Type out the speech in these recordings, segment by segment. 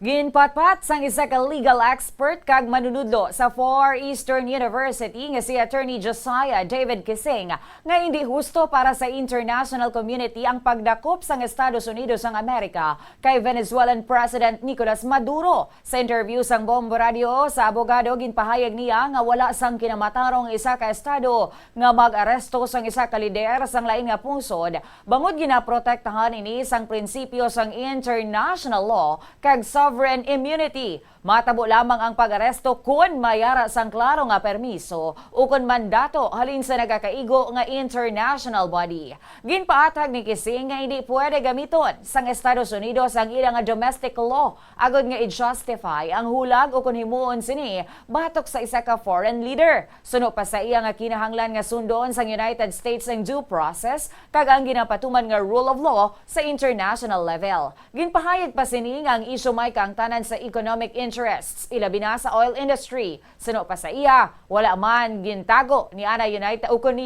Ginpatpat sang isa ka legal expert kag manunudlo sa Far Eastern University nga si Attorney Josiah David Kising nga hindi husto para sa international community ang pagdakop sang Estados Unidos ng Amerika kay Venezuelan President Nicolas Maduro. Sa interview sang Bombo Radio sa abogado ginpahayag niya nga wala sang kinamatarong isa ka estado nga mag-aresto sang isa ka lider sang lain nga pungsod bangod ginaprotektahan ini sang prinsipyo sang international law kag sovereign immunity. Matabo lamang ang pag-aresto kung mayara sang klaro nga permiso o kung mandato halin sa nagakaigo nga international body. Ginpaatag ni Kising nga hindi pwede gamiton sang Estados Unidos ang ilang nga domestic law agod nga i-justify ang hulag o kung himuon sini batok sa isa ka foreign leader. Suno pa sa iya nga kinahanglan nga sundoon sang United States ang due process kag ang ginapatuman nga rule of law sa international level. Ginpahayag pa sini nga ang isyu may kaangtanan sa economic interests, ilabi na sa oil industry. Suno pa sa iya, wala man gintago ni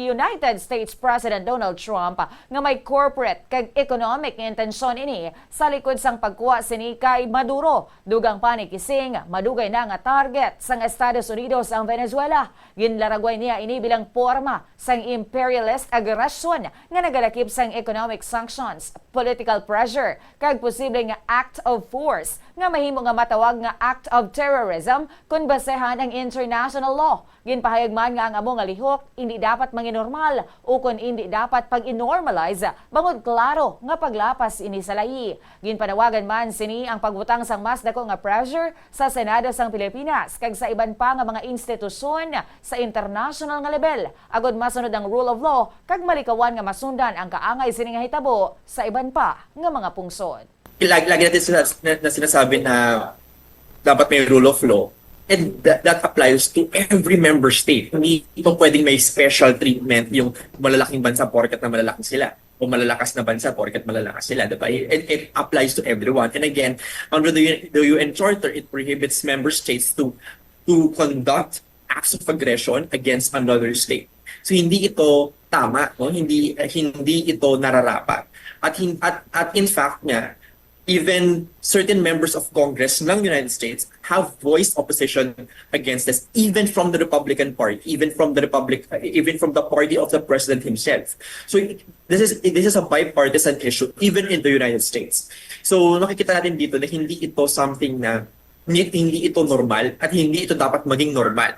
United States President Donald Trump nga may corporate kag economic intensyon ini sa likod sang pagkuha sini kay Maduro. Dugang pa ni Kising, madugay na nga target sang Estados Unidos ang Venezuela. Ginlaragway niya ini bilang forma sang imperialist aggression nga nagalakip sang economic sanctions, political pressure kag posible nga act of force nga mahimo nga matawag nga act of terrorism kung basehan ang international law. Ginpahayag man nga ang amo nga lihok hindi dapat manginormal o kung hindi dapat pag-inormalize bangod klaro nga paglapas ini sa lahi. Ginpanawagan man sini ang pagbutang sang mas dako nga pressure sa Senado sang Pilipinas kag sa iban pa nga mga institusyon sa international nga level agod masunod ang rule of law kag malikawan nga masundan ang kaangay sini nga hitabo sa iban pa nga mga pungsod. Lagi natin sinasabi na dapat may rule of law. And that applies to every member state. Hindi ito pwedeng may special treatment yung malalaking bansa porket na malalaki sila o malalakas na bansa porket malalakas sila. Diba? It applies to everyone. And again, under the UN Charter, it prohibits member states to conduct acts of aggression against another state. So hindi ito tama, no? Hindi ito nararapat. At in fact nga, even certain members of Congress ng United States have voiced opposition against this, even from the Republican Party, even from the party of the president himself. So this is a bipartisan issue, even in the United States. So nakikita natin dito na hindi ito something na hindi ito normal at hindi ito dapat maging normal.